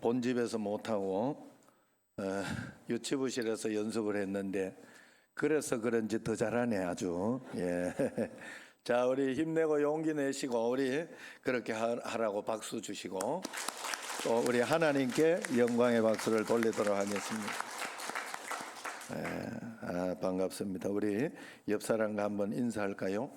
본집에서 못하고 유치부실에서 연습을 했는데 그래서 그런지 더 잘하네 아주. 예. 자, 우리 힘내고 용기 내시고 우리 그렇게 하라고 박수 주시고 또 우리 하나님께 영광의 박수를 돌리도록 하겠습니다. 반갑습니다. 우리 옆 사람과 한번 인사할까요?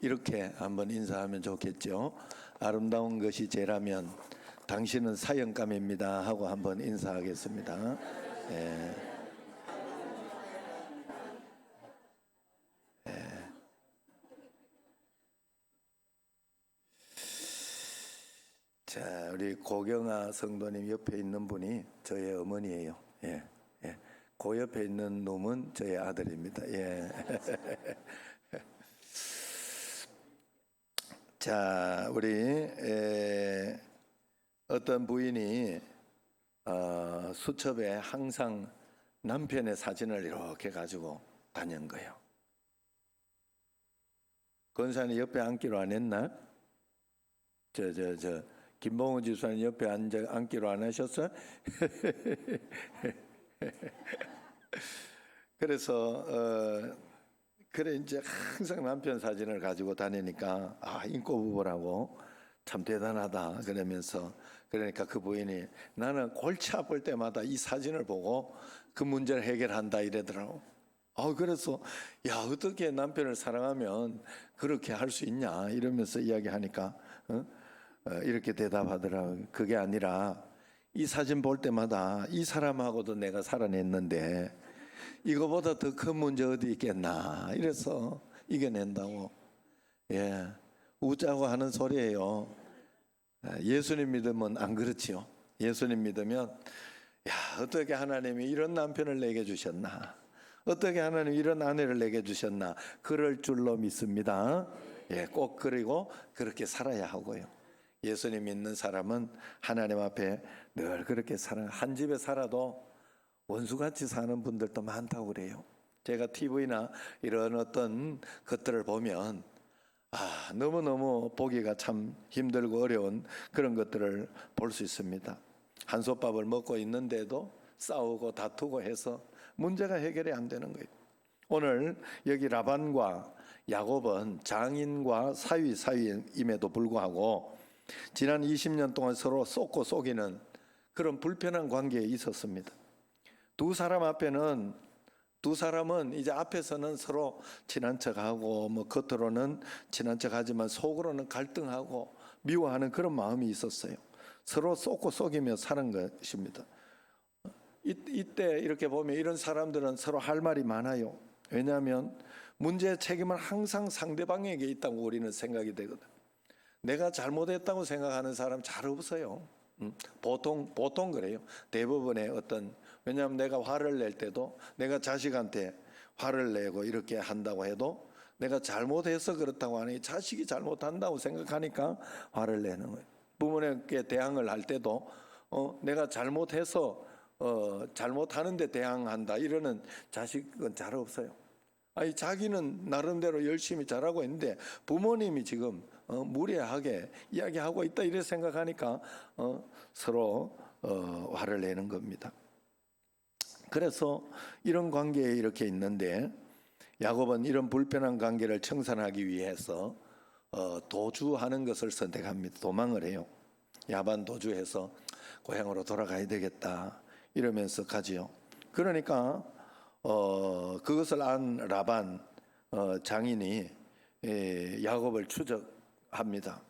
이렇게 한번 인사하면 좋겠죠. 아름다운 것이 죄라면 당신은 사형감입니다 하고 한번 인사하겠습니다. 자, 우리 고경아 성도님 옆에 있는 분이 저의 어머니예요. 예. 그 옆에 있는 놈은 저의 아들입니다. 예. 자, 우리 어떤 부인이 수첩에 항상 남편의 사진을 이렇게 가지고 다닌 거예요. 권사님 옆에 앉기로 안 했나? 김봉우 지사님 옆에 앉기로 안 하셨어? 그래서 그래 이제 항상 남편 사진을 가지고 다니니까 인고 부부라고 참 대단하다 그러면서 그러니까 그 부인이 나는 골치 아플 때마다 이 사진을 보고 그 문제를 해결한다 이러더라고. 그래서 야 어떻게 남편을 사랑하면 그렇게 할 수 있냐 이러면서 이야기하니까 이렇게 대답하더라고요. 그게 아니라 이 사진 볼 때마다 이 사람하고도 내가 살아냈는데 이거보다 더 큰 문제 어디 있겠나 이래서 이겨낸다고. 예, 웃자고 하는 소리예요. 예수님 믿으면 안 그렇지요. 예수님 믿으면 야 어떻게 하나님이 이런 남편을 내게 주셨나, 어떻게 하나님이 이런 아내를 내게 주셨나, 그럴 줄로 믿습니다. 예, 꼭 그리고 그렇게 살아야 하고요. 예수님 믿는 사람은 하나님 앞에 늘 그렇게 살아. 한 집에 살아도 원수같이 사는 분들도 많다고 그래요. 제가 TV나 이런 어떤 것들을 보면 너무너무 보기가 참 힘들고 어려운 그런 것들을 볼 수 있습니다. 한솥밥을 먹고 있는데도 싸우고 다투고 해서 문제가 해결이 안 되는 거예요. 오늘 여기 라반과 야곱은 장인과 사위임에도 불구하고 지난 20년 동안 서로 쏟고 속이는 그런 불편한 관계에 있었습니다. 두 사람은 이제 앞에서는 서로 친한 척하고 겉으로는 친한 척하지만 속으로는 갈등하고 미워하는 그런 마음이 있었어요. 서로 쏟고 속이며 사는 것입니다. 이때 이렇게 보면 이런 사람들은 서로 할 말이 많아요. 왜냐하면 문제의 책임은 항상 상대방에게 있다고 우리는 생각이 되거든. 내가 잘못했다고 생각하는 사람 잘 없어요. 보통 그래요. 대부분의 왜냐하면 내가 화를 낼 때도 내가 자식한테 화를 내고 이렇게 한다고 해도 내가 잘못해서 그렇다고 하니 자식이 잘못한다고 생각하니까 화를 내는 거예요. 부모님께 대항을 할 때도 내가 잘못해서 잘못하는데 대항한다 이러는 자식은 잘 없어요. 자기는 나름대로 열심히 잘하고 있는데 부모님이 지금 무례하게 이야기하고 있다 이렇게 생각하니까 서로 화를 내는 겁니다. 그래서 이런 관계에 이렇게 있는데 야곱은 이런 불편한 관계를 청산하기 위해서 도주하는 것을 선택합니다. 도망을 해요. 야반 도주해서 고향으로 돌아가야 되겠다 이러면서 가지요. 그러니까 그것을 안 라반 장인이 야곱을 추적합니다.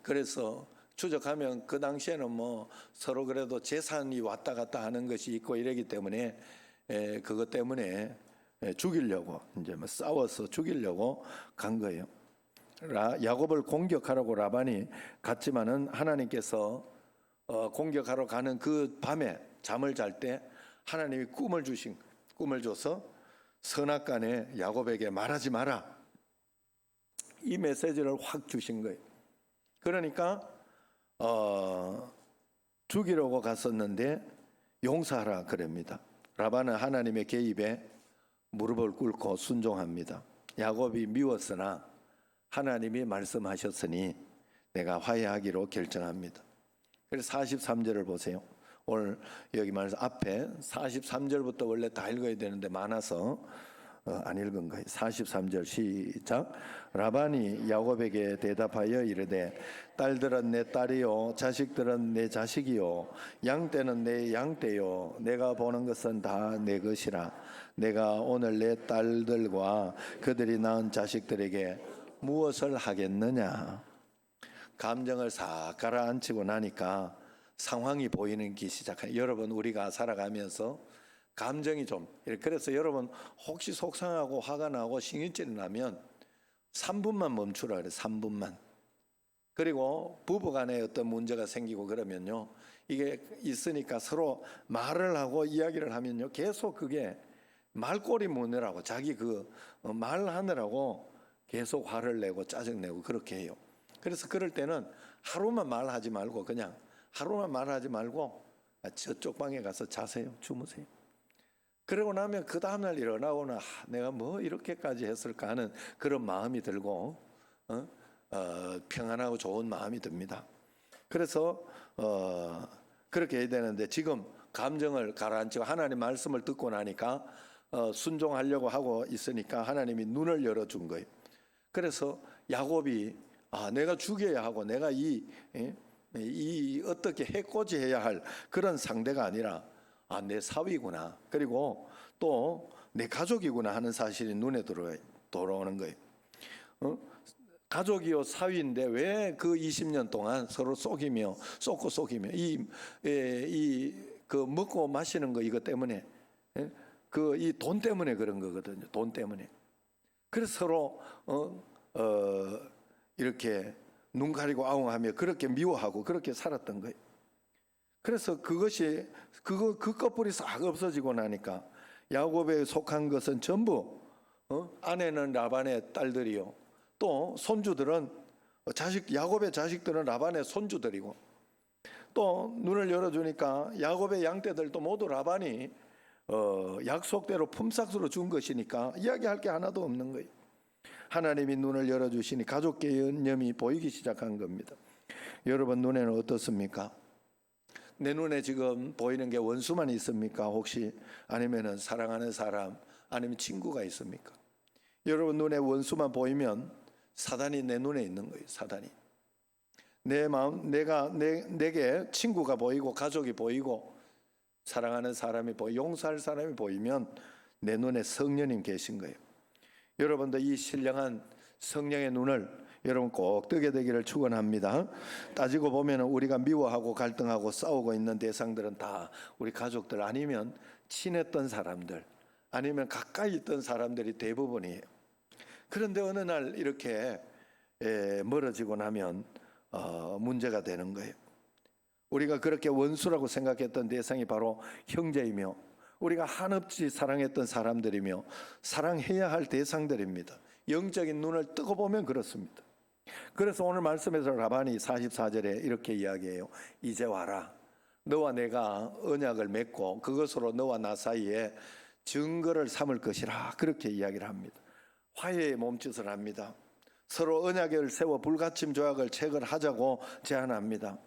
그래서 추적하면 그 당시에는 서로 그래도 재산이 왔다 갔다 하는 것이 있고 이러기 때문에 그것 때문에 죽이려고 이제 싸워서 죽이려고 간 거예요. 야곱을 공격하라고 라반이 갔지만은 하나님께서 공격하러 가는 그 밤에 잠을 잘 때 하나님이 꿈을 줘서 선악간에 야곱에게 말하지 마라 이 메시지를 확 주신 거예요. 그러니까 죽이려고 갔었는데 용서하라 그럽니다. 라반은 하나님의 개입에 무릎을 꿇고 순종합니다. 야곱이 미웠으나 하나님이 말씀하셨으니 내가 화해하기로 결정합니다. 그래서 43절을 보세요. 오늘 여기 말해서 앞에 43절부터 원래 다 읽어야 되는데 많아서 안 읽은 거예요. 43절 시작. 라반이 야곱에게 대답하여 이르되 딸들은 내 딸이요 자식들은 내 자식이요 양떼는 내 양떼요 내가 보는 것은 다 내 것이라. 내가 오늘 내 딸들과 그들이 낳은 자식들에게 무엇을 하겠느냐. 감정을 싹 가라앉히고 나니까 상황이 보이는 게 시작해요. 여러분, 우리가 살아가면서 감정이 좀, 그래서 여러분 혹시 속상하고 화가 나고 신경질이 나면 3분만 멈추라 그래요. 3분만. 그리고 부부간에 어떤 문제가 생기고 그러면요, 이게 있으니까 서로 말을 하고 이야기를 하면요, 계속 그게 말꼬리 무느라고 자기 그 말하느라고 계속 화를 내고 짜증내고 그렇게 해요. 그래서 그럴 때는 하루만 말하지 말고 그냥 하루만 말하지 말고 저쪽 방에 가서 자세요. 주무세요. 그러고 나면 그 다음날 일어나고는 내가 뭐 이렇게까지 했을까 하는 그런 마음이 들고 평안하고 좋은 마음이 듭니다. 그래서 그렇게 해야 되는데 지금 감정을 가라앉히고 하나님 말씀을 듣고 나니까 순종하려고 하고 있으니까 하나님이 눈을 열어준 거예요. 그래서 야곱이 내가 죽여야 하고 내가 이 어떻게 해코지해야 할 그런 상대가 아니라 내 사위구나, 그리고 또 내 가족이구나 하는 사실이 눈에 들어오는 거예요. 가족이요 사위인데 왜 그 20년 동안 서로 속이며 그 먹고 마시는 거 이것 때문에 그 이 돈 때문에 그런 거거든요. 돈 때문에. 그래서 서로 이렇게 눈 가리고 아웅하며 그렇게 미워하고 그렇게 살았던 거예요. 그래서 그것이 그 끝불이 싹 없어지고 나니까 야곱에 속한 것은 전부 아내는 라반의 딸들이요, 또 손주들은 야곱의 자식들은 라반의 손주들이고, 또 눈을 열어주니까 야곱의 양떼들도 모두 라반이 약속대로 품삯으로 준 것이니까 이야기할 게 하나도 없는 거예요. 하나님이 눈을 열어주시니 가족 개념이 보이기 시작한 겁니다. 여러분 눈에는 어떻습니까? 내 눈에 지금 보이는 게 원수만 있습니까? 혹시 아니면은 사랑하는 사람, 아니면 친구가 있습니까? 여러분 눈에 원수만 보이면 사단이 내 눈에 있는 거예요. 사단이 내 마음, 내게 친구가 보이고 가족이 보이고 사랑하는 사람이 보이고 용서할 사람이 보이면 내 눈에 성령님 계신 거예요. 여러분도 이 신령한 성령의 눈을 여러분 꼭 뜨게 되기를 축원합니다. 따지고 보면 우리가 미워하고 갈등하고 싸우고 있는 대상들은 다 우리 가족들 아니면 친했던 사람들 아니면 가까이 있던 사람들이 대부분이에요. 그런데 어느 날 이렇게 멀어지고 나면 문제가 되는 거예요. 우리가 그렇게 원수라고 생각했던 대상이 바로 형제이며 우리가 한없이 사랑했던 사람들이며 사랑해야 할 대상들입니다. 영적인 눈을 뜨고 보면 그렇습니다. 그래서 오늘 말씀에서 라반이 44절에 이렇게 이야기해요. 이제 와라. 너와 내가 언약을 맺고 그것으로 너와 나 사이에 증거를 삼을 것이라. 그렇게 이야기를 합니다. 화해의 몸짓을 합니다. 서로 언약을 세워 불가침 조약을 체결하자고 제안합니다.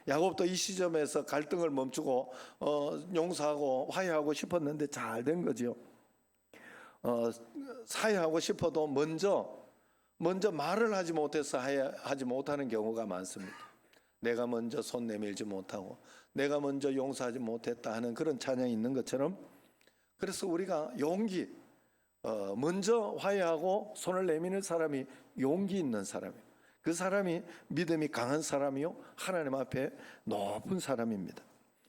야곱도 이 시점에서 갈등을 멈추고 용서하고 화해하고 싶었는데 잘 된 거죠. 화해하고 싶어도 먼저 말을 하지 못해서 하지 못하는 경우가 많습니다. 내가 먼저 손 내밀지 못하고 내가 먼저 용서하지 못했다 하는 그런 찬양이 있는 것처럼, 그래서 우리가 용기, 먼저 화해하고 손을 내미는 사람이 용기 있는 사람이에요. 그 사람이 믿음이 강한 사람이요 하나님 앞에 높은 사람입니다.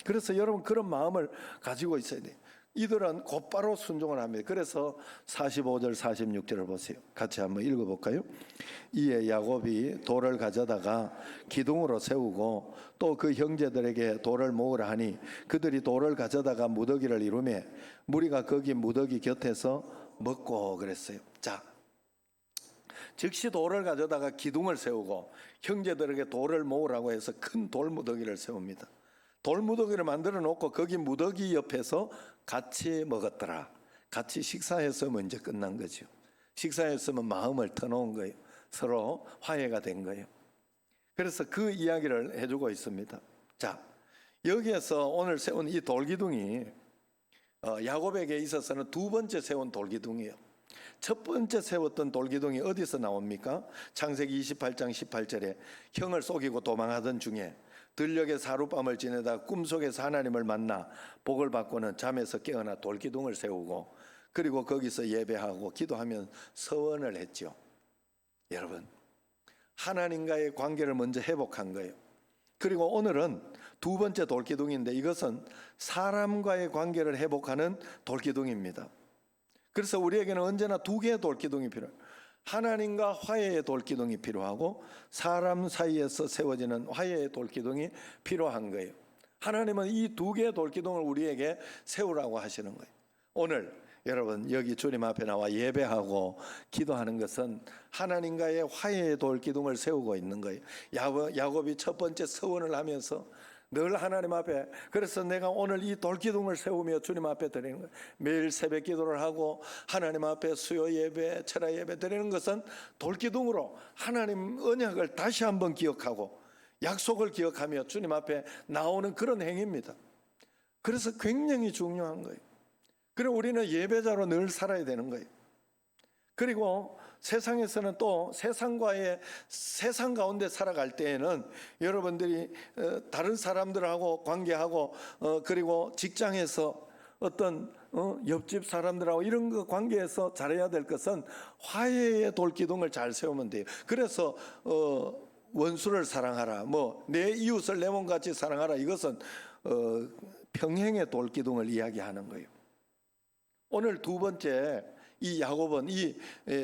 그래서 여러분 그런 마음을 가지고 있어야 돼요. 이들은 곧바로 순종을 합니다. 그래서 45절 46절을 보세요. 같이 한번 읽어볼까요? 이에 야곱이 돌을 가져다가 기둥으로 세우고 또 그 형제들에게 돌을 모으라 하니 그들이 돌을 가져다가 무더기를 이루매 무리가 거기 무더기 곁에서 먹고 그랬어요. 자, 즉시 돌을 가져다가 기둥을 세우고 형제들에게 돌을 모으라고 해서 큰 돌무더기를 세웁니다. 돌무더기를 만들어 놓고 거기 무더기 옆에서 같이 먹었더라. 같이 식사해서 먼저 끝난 거죠. 식사했으면 마음을 터놓은 거예요. 서로 화해가 된 거예요. 그래서 그 이야기를 해주고 있습니다. 자, 여기에서 오늘 세운 이 돌기둥이 야곱에게 있어서는 두 번째 세운 돌기둥이에요. 첫 번째 세웠던 돌기둥이 어디서 나옵니까? 창세기 28장 18절에 형을 속이고 도망하던 중에 들녘에 사룻밤을 지내다 꿈속에서 하나님을 만나 복을 받고는 잠에서 깨어나 돌기둥을 세우고 그리고 거기서 예배하고 기도하면 서원을 했죠. 여러분, 하나님과의 관계를 먼저 회복한 거예요. 그리고 오늘은 두 번째 돌기둥인데 이것은 사람과의 관계를 회복하는 돌기둥입니다. 그래서 우리에게는 언제나 두 개의 돌기둥이 필요해요. 하나님과 화해의 돌기둥이 필요하고 사람 사이에서 세워지는 화해의 돌기둥이 필요한 거예요. 하나님은 이 두 개의 돌기둥을 우리에게 세우라고 하시는 거예요. 오늘 여러분 여기 주님 앞에 나와 예배하고 기도하는 것은 하나님과의 화해의 돌기둥을 세우고 있는 거예요. 야곱이 첫 번째 서원을 하면서 늘 하나님 앞에, 그래서 내가 오늘 이 돌기둥을 세우며 주님 앞에 드리는 거예요. 매일 새벽 기도를 하고 하나님 앞에 수요 예배, 철야 예배 드리는 것은 돌기둥으로 하나님 언약을 다시 한번 기억하고 약속을 기억하며 주님 앞에 나오는 그런 행위입니다. 그래서 굉장히 중요한 거예요. 그리고 우리는 예배자로 늘 살아야 되는 거예요. 그리고 세상에서는 또 세상 가운데 살아갈 때에는 여러분들이 다른 사람들하고 관계하고 그리고 직장에서 어떤 옆집 사람들하고 이런 거 관계에서 잘해야 될 것은 화해의 돌기둥을 잘 세우면 돼요. 그래서 원수를 사랑하라, 뭐 내 이웃을 내 몸같이 사랑하라, 이것은 평행의 돌기둥을 이야기하는 거예요. 오늘 두 번째 이 야곱은 이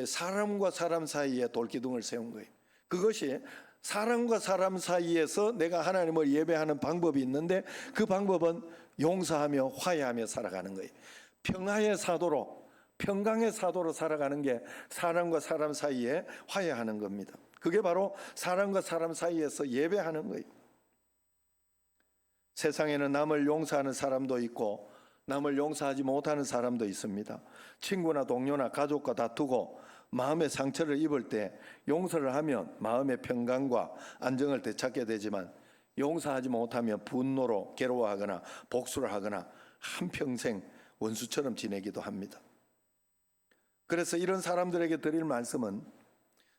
사람과 사람 사이에 돌기둥을 세운 거예요. 그것이 사람과 사람 사이에서 내가 하나님을 예배하는 방법이 있는데 그 방법은 용서하며 화해하며 살아가는 거예요. 평화의 사도로, 평강의 사도로 살아가는 게 사람과 사람 사이에 화해하는 겁니다. 그게 바로 사람과 사람 사이에서 예배하는 거예요. 세상에는 남을 용서하는 사람도 있고 남을 용서하지 못하는 사람도 있습니다. 친구나 동료나 가족과 다투고 마음의 상처를 입을 때 용서를 하면 마음의 평강과 안정을 되찾게 되지만 용서하지 못하면 분노로 괴로워하거나 복수를 하거나 한평생 원수처럼 지내기도 합니다. 그래서 이런 사람들에게 드릴 말씀은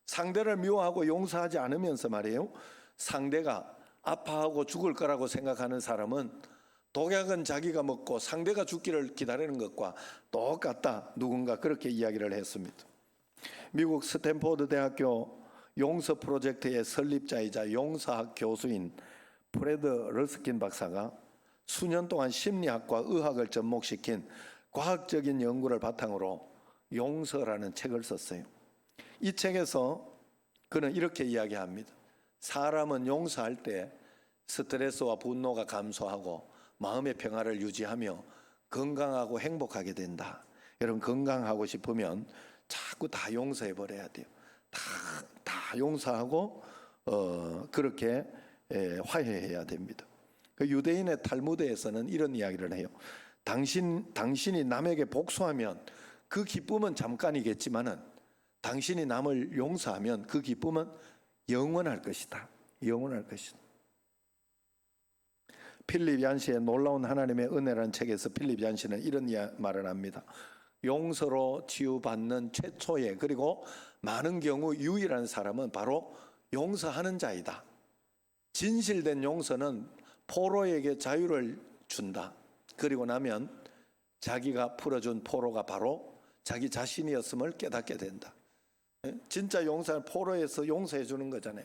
상대를 미워하고 용서하지 않으면서 말이에요, 상대가 아파하고 죽을 거라고 생각하는 사람은 독약은 자기가 먹고 상대가 죽기를 기다리는 것과 똑같다, 누군가 그렇게 이야기를 했습니다. 미국 스탠포드 대학교 용서 프로젝트의 설립자이자 용서학 교수인 프레드 러스킨 박사가 수년 동안 심리학과 의학을 접목시킨 과학적인 연구를 바탕으로 용서라는 책을 썼어요. 이 책에서 그는 이렇게 이야기합니다. 사람은 용서할 때 스트레스와 분노가 감소하고 마음의 평화를 유지하며 건강하고 행복하게 된다. 여러분, 건강하고 싶으면 자꾸 다 용서해 버려야 돼요. 다 용서하고 그렇게 화해해야 됩니다. 그 유대인의 탈무드에서는 이런 이야기를 해요. 당신이 남에게 복수하면 그 기쁨은 잠깐이겠지만은 당신이 남을 용서하면 그 기쁨은 영원할 것이다. 영원할 것이다. 필립 얀시의 놀라운 하나님의 은혜라는 책에서 필립 얀시는 이런 말을 합니다. 용서로 치유받는 최초의 그리고 많은 경우 유일한 사람은 바로 용서하는 자이다. 진실된 용서는 포로에게 자유를 준다. 그리고 나면 자기가 풀어준 포로가 바로 자기 자신이었음을 깨닫게 된다. 진짜 용서는 포로에서 용서해 주는 거잖아요.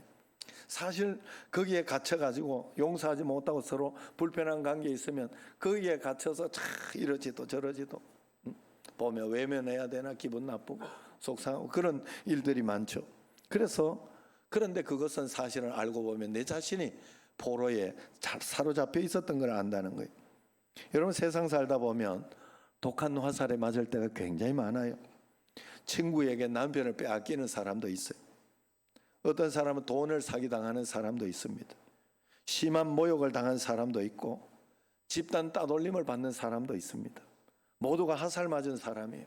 사실 거기에 갇혀가지고 용서하지 못하고 서로 불편한 관계에 있으면 거기에 갇혀서 이러지도 저러지도 보면 외면해야 되나 기분 나쁘고 속상하고 그런 일들이 많죠. 그런데 그것은 사실을 알고 보면 내 자신이 포로에 사로잡혀 있었던 걸 안다는 거예요. 여러분, 세상 살다 보면 독한 화살에 맞을 때가 굉장히 많아요. 친구에게 남편을 빼앗기는 사람도 있어요. 어떤 사람은 돈을 사기당하는 사람도 있습니다. 심한 모욕을 당한 사람도 있고 집단 따돌림을 받는 사람도 있습니다. 모두가 화살 맞은 사람이에요.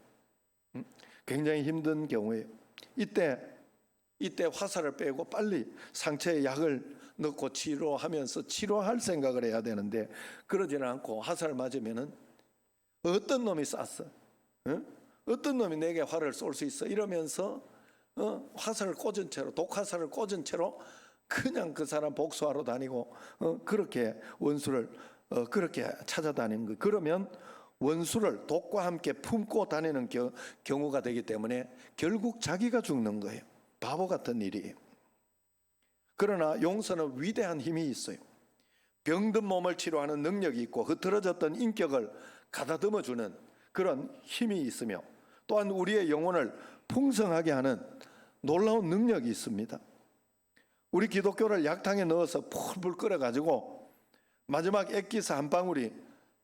굉장히 힘든 경우예요. 이때 화살을 빼고 빨리 상처에 약을 넣고 치료하면서 치료할 생각을 해야 되는데 그러지는 않고 화살 맞으면은 어떤 놈이 쐈어? 응? 어떤 놈이 내게 화를 쏠 수 있어? 이러면서 화살을 꽂은 채로 독화살을 꽂은 채로 그냥 그 사람 복수하러 다니고 그렇게 원수를 그렇게 찾아다니는 거. 그러면 원수를 독과 함께 품고 다니는 경우가 되기 때문에 결국 자기가 죽는 거예요. 바보 같은 일이에요. 그러나 용서는 위대한 힘이 있어요. 병든 몸을 치료하는 능력이 있고 흐트러졌던 인격을 가다듬어 주는 그런 힘이 있으며 또한 우리의 영혼을 풍성하게 하는 놀라운 능력이 있습니다. 우리 기독교를 약탕에 넣어서 풀풀 끓여가지고 마지막 액기스 한 방울이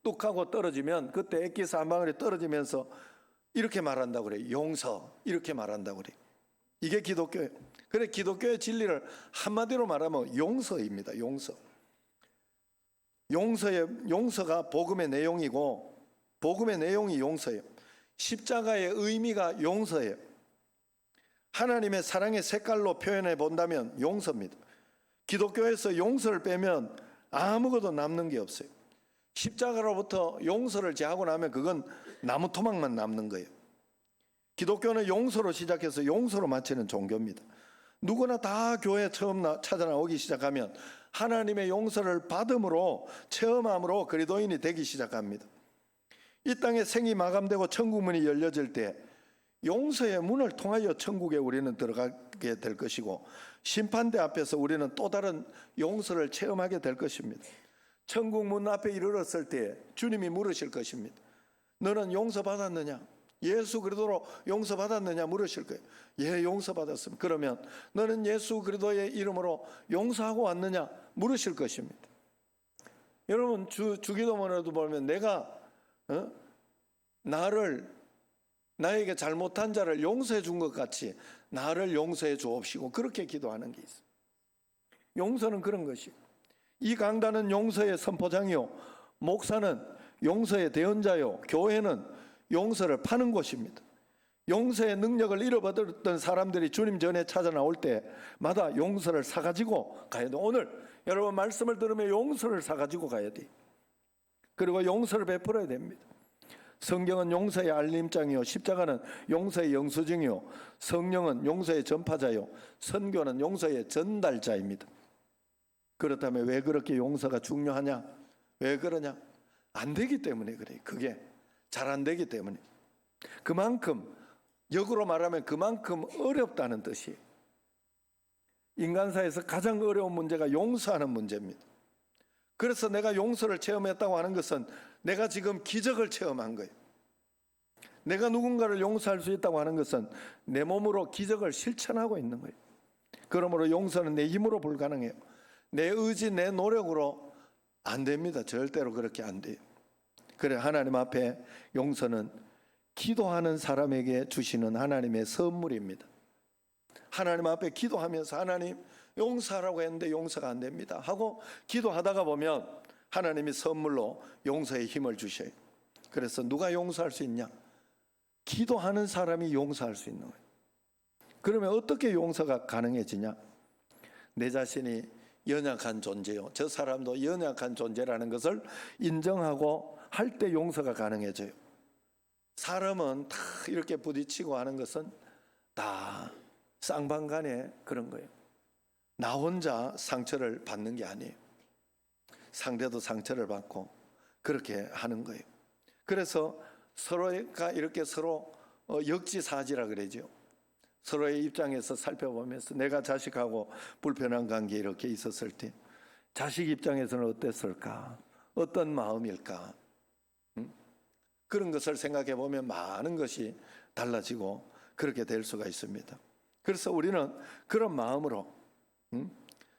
뚝 하고 떨어지면 그때 액기스 한 방울이 떨어지면서 이렇게 말한다고 그래요. 용서, 이렇게 말한다고 그래요. 이게 기독교예요. 그래, 기독교의 진리를 한마디로 말하면 용서입니다. 용서가 복음의 내용이고 복음의 내용이 용서예요. 십자가의 의미가 용서예요. 하나님의 사랑의 색깔로 표현해 본다면 용서입니다. 기독교에서 용서를 빼면 아무것도 남는 게 없어요. 십자가로부터 용서를 제하고 나면 그건 나무 토막만 남는 거예요. 기독교는 용서로 시작해서 용서로 마치는 종교입니다. 누구나 다 교회 처음 찾아 나오기 시작하면 하나님의 용서를 받음으로 체험함으로 그리스도인이 되기 시작합니다. 이 땅에 생이 마감되고 천국 문이 열려질 때 용서의 문을 통하여 천국에 우리는 들어가게 될 것이고 심판대 앞에서 우리는 또 다른 용서를 체험하게 될 것입니다. 천국 문 앞에 이르렀을 때 주님이 물으실 것입니다. 너는 용서받았느냐? 예수 그리스도로 용서받았느냐 물으실 거예요. 예, 용서받았습니다. 그러면 너는 예수 그리스도의 이름으로 용서하고 왔느냐 물으실 것입니다. 여러분 주기도문에도 보면 내가 나에게 잘못한 자를 용서해 준 것 같이 나를 용서해 주옵시고 그렇게 기도하는 게 있어요. 용서는 그런 것이고 이 강단은 용서의 선포장이요 목사는 용서의 대언자요 교회는 용서를 파는 곳입니다. 용서의 능력을 잃어버렸던 사람들이 주님 전에 찾아 나올 때마다 용서를 사가지고 가야 돼. 오늘 여러분 말씀을 들으면 용서를 사가지고 가야 돼. 그리고 용서를 베풀어야 됩니다. 성경은 용서의 알림장이요 십자가는 용서의 영수증이요 성령은 용서의 전파자요 선교는 용서의 전달자입니다. 그렇다면 왜 그렇게 용서가 중요하냐? 왜 그러냐? 안 되기 때문에 그래요. 그게 잘 안 되기 때문에. 그만큼 역으로 말하면 그만큼 어렵다는 뜻이에요. 인간사에서 가장 어려운 문제가 용서하는 문제입니다. 그래서 내가 용서를 체험했다고 하는 것은 내가 지금 기적을 체험한 거예요. 내가 누군가를 용서할 수 있다고 하는 것은 내 몸으로 기적을 실천하고 있는 거예요. 그러므로 용서는 내 힘으로 불가능해요. 내 의지, 내 노력으로 안 됩니다. 절대로 그렇게 안 돼요. 그래, 하나님 앞에 용서는 기도하는 사람에게 주시는 하나님의 선물입니다. 하나님 앞에 기도하면서 하나님 용서하라고 했는데 용서가 안 됩니다 하고 기도하다가 보면 하나님이 선물로 용서의 힘을 주셔요. 그래서 누가 용서할 수 있냐? 기도하는 사람이 용서할 수 있는 거예요. 그러면 어떻게 용서가 가능해지냐? 내 자신이 연약한 존재요. 저 사람도 연약한 존재라는 것을 인정하고 할 때 용서가 가능해져요. 사람은 다 이렇게 부딪히고 하는 것은 다 쌍방간에 그런 거예요. 나 혼자 상처를 받는 게 아니에요. 상대도 상처를 받고 그렇게 하는 거예요. 그래서 서로가 이렇게 서로 역지사지라 그러죠. 서로의 입장에서 살펴보면서 내가 자식하고 불편한 관계 이렇게 있었을 때 자식 입장에서는 어땠을까? 어떤 마음일까? 그런 것을 생각해 보면 많은 것이 달라지고 그렇게 될 수가 있습니다. 그래서 우리는 그런 마음으로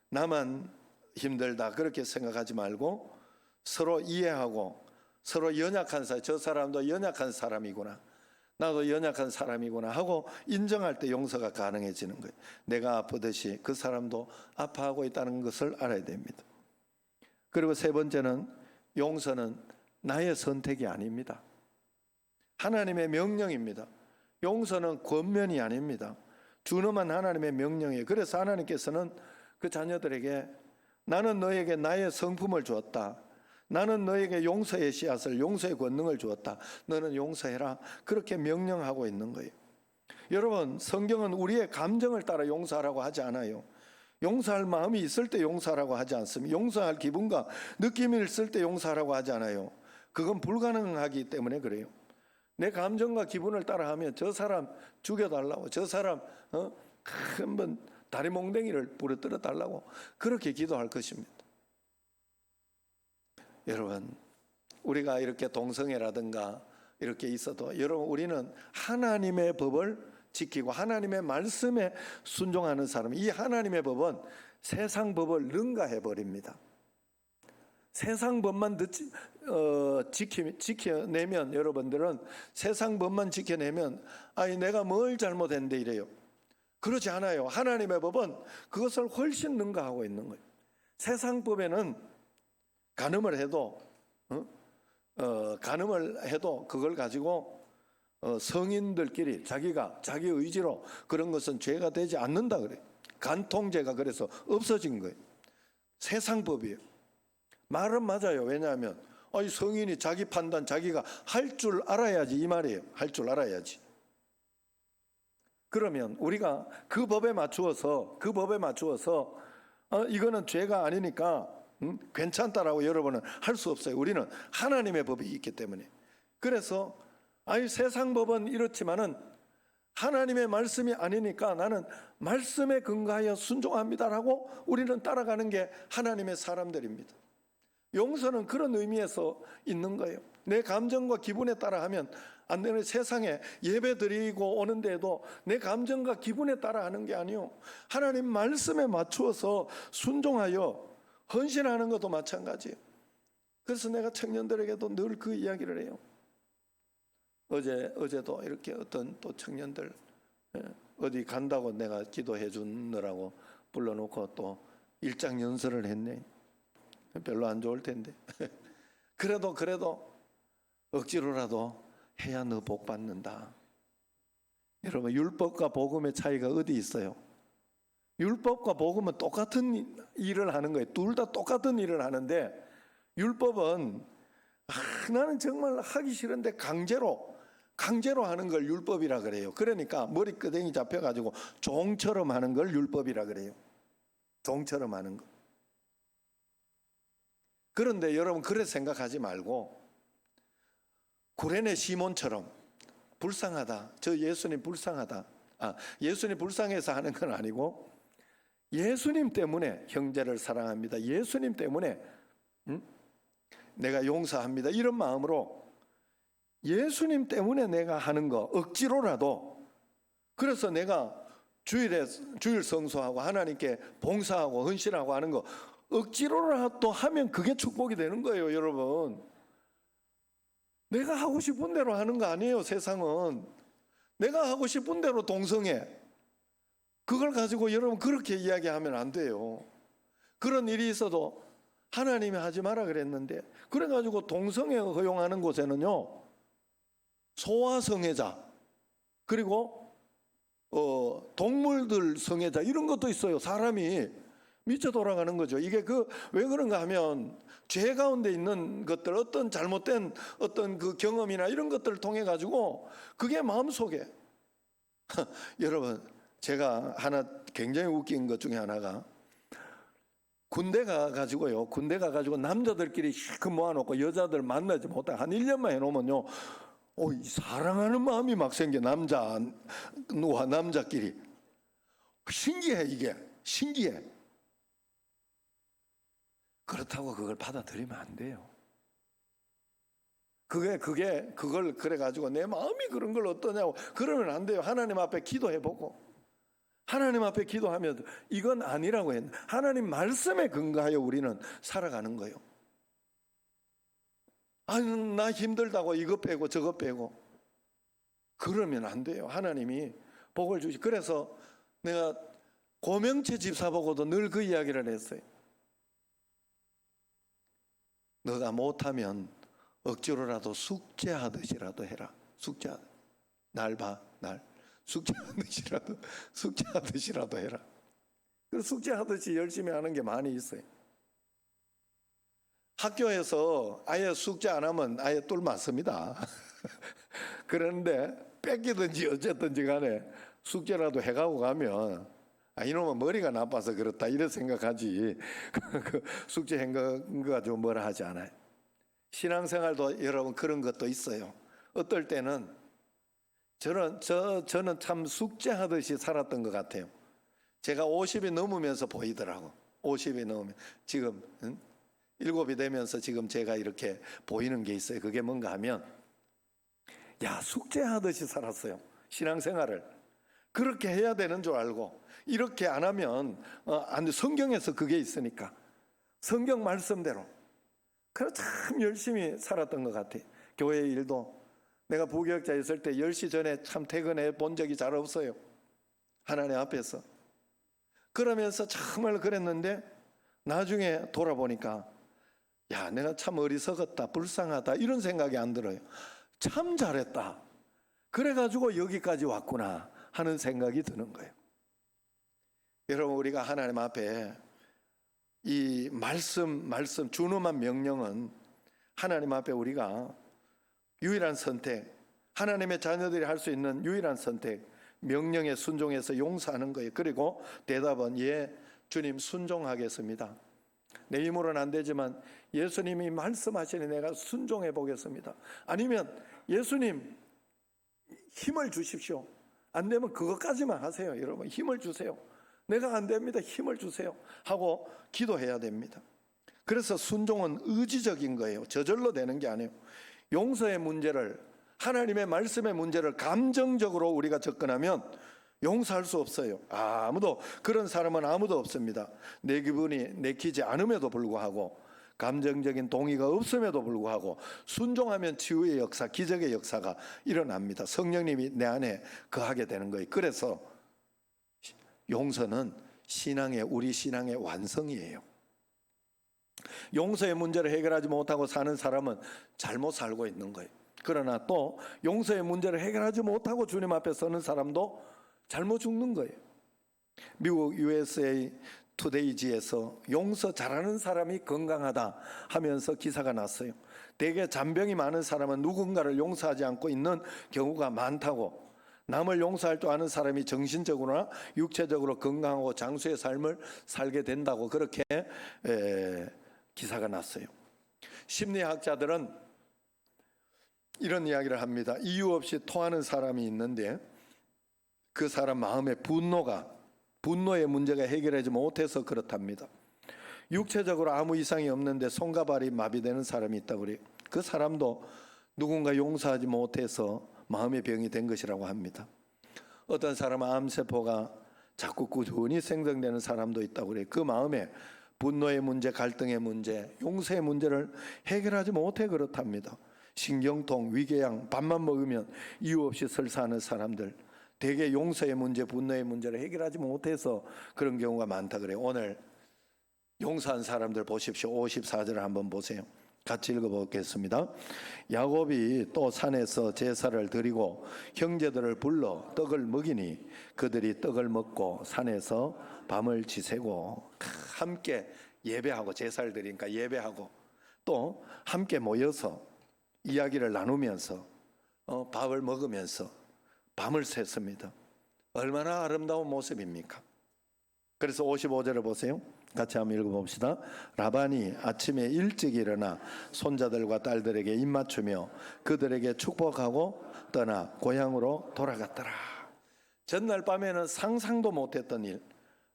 나만 힘들다 그렇게 생각하지 말고 서로 이해하고 서로 연약한 사람, 저 사람도 연약한 사람이구나, 나도 연약한 사람이구나 하고 인정할 때 용서가 가능해지는 거예요. 내가 아프듯이 그 사람도 아파하고 있다는 것을 알아야 됩니다. 그리고 세 번째는 용서는 나의 선택이 아닙니다. 하나님의 명령입니다. 용서는 권면이 아닙니다. 준엄한 하나님의 명령이에요. 그래서 하나님께서는 그 자녀들에게 나는 너에게 나의 성품을 주었다. 나는 너에게 용서의 씨앗을, 용서의 권능을 주었다. 너는 용서해라. 그렇게 명령하고 있는 거예요. 여러분, 성경은 우리의 감정을 따라 용서하라고 하지 않아요. 용서할 마음이 있을 때 용서하라고 하지 않습니다. 용서할 기분과 느낌이 있을 때 용서하라고 하지 않아요. 그건 불가능하기 때문에 그래요. 내 감정과 기분을 따라하면 저 사람 죽여달라고, 저 사람 한번 다리 몽댕이를 부러뜨려 달라고 그렇게 기도할 것입니다. 여러분, 우리가 이렇게 동성애라든가 이렇게 있어도 여러분, 우리는 하나님의 법을 지키고 하나님의 말씀에 순종하는 사람, 이 하나님의 법은 세상 법을 능가해 버립니다. 세상 법만 지켜내면, 여러분들은 세상 법만 지켜내면 아니 내가 뭘 잘못했는데 이래요. 그렇지 않아요. 하나님의 법은 그것을 훨씬 능가하고 있는 거예요. 세상 법에는 간음을 해도 그걸 가지고 성인들끼리 자기 의지로 그런 것은 죄가 되지 않는다 그래요. 간통죄가 그래서 없어진 거예요. 세상 법이에요. 말은 맞아요. 왜냐하면 성인이 자기 판단 자기가 할 줄 알아야지 이 말이에요. 할 줄 알아야지. 그러면 우리가 그 법에 맞추어서 이거는 죄가 아니니까 괜찮다라고 여러분은 할 수 없어요. 우리는 하나님의 법이 있기 때문에. 그래서 세상 법은 이렇지만은 하나님의 말씀이 아니니까 나는 말씀에 근거하여 순종합니다라고 우리는 따라가는 게 하나님의 사람들입니다. 용서는 그런 의미에서 있는 거예요. 내 감정과 기분에 따라 하면 안 되는, 세상에 예배 드리고 오는 데에도 내 감정과 기분에 따라 하는 게 아니요, 하나님 말씀에 맞추어서 순종하여 헌신하는 것도 마찬가지예요. 그래서 내가 청년들에게도 늘 그 이야기를 해요. 어제도 이렇게 어떤 또 청년들 어디 간다고 내가 기도해 주느라고 불러놓고 또 일장 연설을 했네. 별로 안 좋을 텐데 그래도 억지로라도 해야 너 복 받는다. 여러분, 율법과 복음의 차이가 어디 있어요? 율법과 복음은 똑같은 일을 하는 거예요. 둘 다 똑같은 일을 하는데, 율법은 나는 정말 하기 싫은데 강제로 하는 걸 율법이라 그래요. 그러니까 머리끄댕이 잡혀가지고 종처럼 하는 걸 율법이라 그래요. 종처럼 하는 거. 그런데 여러분, 그래 생각하지 말고 구레네 시몬처럼 불쌍하다, 저 예수님 불쌍하다, 예수님 불쌍해서 하는 건 아니고 예수님 때문에 형제를 사랑합니다, 예수님 때문에 내가 용서합니다, 이런 마음으로 예수님 때문에 내가 하는 거 억지로라도, 그래서 내가 주일 성수하고 하나님께 봉사하고 헌신하고 하는 거 억지로라도 하면 그게 축복이 되는 거예요. 여러분, 내가 하고 싶은 대로 하는 거 아니에요. 세상은 내가 하고 싶은 대로 동성애, 그걸 가지고 여러분 그렇게 이야기하면 안 돼요. 그런 일이 있어도 하나님이 하지 마라 그랬는데, 그래가지고 동성애 허용하는 곳에는요, 소아성애자 그리고 동물들 성애자 이런 것도 있어요. 사람이 미쳐 돌아가는 거죠. 이게 왜 그런가 하면 죄 가운데 있는 것들, 어떤 잘못된 어떤 그 경험이나 이런 것들을 통해 가지고 그게 마음속에 여러분, 제가 하나 굉장히 웃긴 것 중에 하나가, 군대 가가지고 남자들끼리 실컷 모아놓고 여자들 만나지 못하고 한 1년만 해놓으면요, 사랑하는 마음이 막 생겨. 남자끼리. 신기해. 이게 신기해. 그렇다고 그걸 받아들이면 안 돼요. 그걸 그래가지고 내 마음이 그런 걸 어떠냐고 그러면 안 돼요. 하나님 앞에 기도해보고, 하나님 앞에 기도하면 이건 아니라고 했는데 하나님 말씀에 근거하여 우리는 살아가는 거예요. 나 힘들다고 이거 빼고 저거 빼고 그러면 안 돼요. 하나님이 복을 주시. 그래서 내가 고명채 집사 보고도 늘 그 이야기를 했어요. 너가 못하면 억지로라도 숙제하듯이라도 해라. 날 봐, 날. 숙제하듯이라도 해라. 그 숙제하듯이 열심히 하는 게 많이 있어요. 학교에서 아예 숙제 안 하면 아예 똘 맞습니다. 그런데 뺏기든지 어쨌든지 간에 숙제라도 해가고 가면 이놈은 머리가 나빠서 그렇다 이런 생각하지 그 숙제한 거 가지고 뭐라 하지 않아요. 신앙생활도 여러분 그런 것도 있어요. 어떨 때는 저는 참 숙제하듯이 살았던 것 같아요. 제가 50이 넘으면서 보이더라고. 50이 넘으면 지금 7이 되면서 지금 제가 이렇게 보이는 게 있어요. 그게 뭔가 하면 숙제하듯이 살았어요. 신앙생활을 그렇게 해야 되는 줄 알고 이렇게 안 하면 안 돼. 성경에서 그게 있으니까 성경 말씀대로 그래 참 열심히 살았던 것 같아요. 교회 일도 내가 부교육자 있을 때 10시 전에 참 퇴근해 본 적이 잘 없어요. 하나님 앞에서. 그러면서 정말 그랬는데 나중에 돌아보니까 내가 참 어리석었다, 불쌍하다 이런 생각이 안 들어요. 참 잘했다. 그래가지고 여기까지 왔구나 하는 생각이 드는 거예요. 여러분 우리가 하나님 앞에 이 말씀 준엄한 명령은 하나님 앞에 우리가 유일한 선택, 하나님의 자녀들이 할 수 있는 유일한 선택, 명령에 순종해서 용서하는 거예요. 그리고 대답은 주님 순종하겠습니다. 내 힘으로는 안 되지만 예수님이 말씀하시니 내가 순종해 보겠습니다. 아니면 예수님 힘을 주십시오. 안 되면 그것까지만 하세요. 여러분 힘을 주세요. 내가 안 됩니다. 힘을 주세요 하고 기도해야 됩니다. 그래서 순종은 의지적인 거예요. 저절로 되는 게 아니에요. 용서의 문제를, 하나님의 말씀의 문제를 감정적으로 우리가 접근하면 용서할 수 없어요. 그런 사람은 아무도 없습니다. 내 기분이 내키지 않음에도 불구하고, 감정적인 동의가 없음에도 불구하고 순종하면 치유의 역사, 기적의 역사가 일어납니다. 성령님이 내 안에 거하게 되는 거예요. 그래서 용서는 우리 신앙의 완성이에요. 용서의 문제를 해결하지 못하고 사는 사람은 잘못 살고 있는 거예요. 그러나 또 용서의 문제를 해결하지 못하고 주님 앞에 서는 사람도 잘못 죽는 거예요. 미국 USA 투데이지에서 용서 잘하는 사람이 건강하다 하면서 기사가 났어요. 대개 잔병이 많은 사람은 누군가를 용서하지 않고 있는 경우가 많다고, 남을 용서할 줄 아는 사람이 정신적으로나 육체적으로 건강하고 장수의 삶을 살게 된다고 그렇게 기사가 났어요. 심리학자들은 이런 이야기를 합니다. 이유 없이 토하는 사람이 있는데 그 사람 마음에 분노의 문제가 해결하지 못해서 그렇답니다. 육체적으로 아무 이상이 없는데 손과 발이 마비되는 사람이 있다고 그래요. 그 사람도 누군가 용서하지 못해서 마음의 병이 된 것이라고 합니다. 어떤 사람은 암세포가 자꾸 꾸준히 생성되는 사람도 있다고 그래요. 그 마음에 분노의 문제, 갈등의 문제, 용서의 문제를 해결하지 못해 그렇답니다. 신경통, 위궤양, 밥만 먹으면 이유 없이 설사하는 사람들, 대개 용서의 문제, 분노의 문제를 해결하지 못해서 그런 경우가 많다 그래요. 오늘 용서한 사람들 보십시오. 54절을 한번 보세요. 같이 읽어보겠습니다. 야곱이 또 산에서 제사를 드리고 형제들을 불러 떡을 먹이니 그들이 떡을 먹고 산에서 밤을 지새고, 함께 예배하고, 제사를 드리니까 예배하고 또 함께 모여서 이야기를 나누면서 밥을 먹으면서 밤을 샜습니다. 얼마나 아름다운 모습입니까? 그래서 55절을 보세요. 같이 한번 읽어봅시다. 라반이 아침에 일찍 일어나 손자들과 딸들에게 입맞추며 그들에게 축복하고 떠나 고향으로 돌아갔더라. 전날 밤에는 상상도 못했던 일,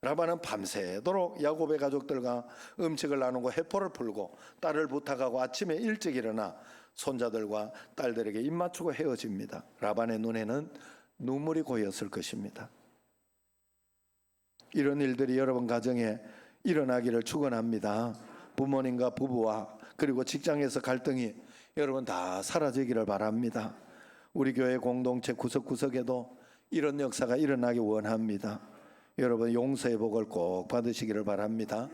라반은 밤새도록 야곱의 가족들과 음식을 나누고 회포를 풀고 딸을 부탁하고 아침에 일찍 일어나 손자들과 딸들에게 입맞추고 헤어집니다. 라반의 눈에는 눈물이 고였을 것입니다. 이런 일들이 여러분 가정에 일어나기를 축원합니다. 부모님과 부부와 그리고 직장에서 갈등이 여러분 다 사라지기를 바랍니다. 우리 교회 공동체 구석구석에도 이런 역사가 일어나기 원합니다. 여러분 용서의 복을 꼭 받으시기를 바랍니다.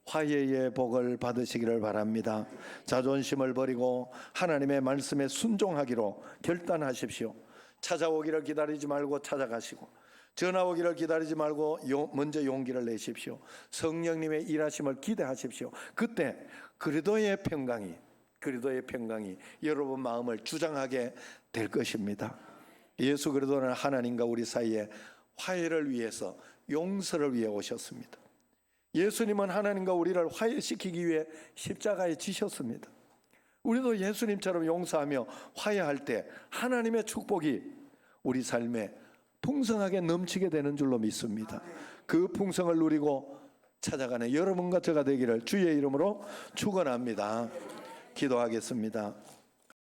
화해의 복을 받으시기를 바랍니다. 자존심을 버리고 하나님의 말씀에 순종하기로 결단하십시오. 찾아오기를 기다리지 말고 찾아가시고, 전화 오기를 기다리지 말고 먼저 용기를 내십시오. 성령님의 일하심을 기대하십시오. 그때 그리스도의 평강이 여러분 마음을 주장하게 될 것입니다. 예수 그리스도는 하나님과 우리 사이에 화해를 위해서, 용서를 위해 오셨습니다. 예수님은 하나님과 우리를 화해시키기 위해 십자가에 지셨습니다. 우리도 예수님처럼 용서하며 화해할 때 하나님의 축복이 우리 삶에 풍성하게 넘치게 되는 줄로 믿습니다. 그 풍성을 누리고 찾아가는 여러분과 저가 되기를 주의 이름으로 축원합니다. 기도하겠습니다.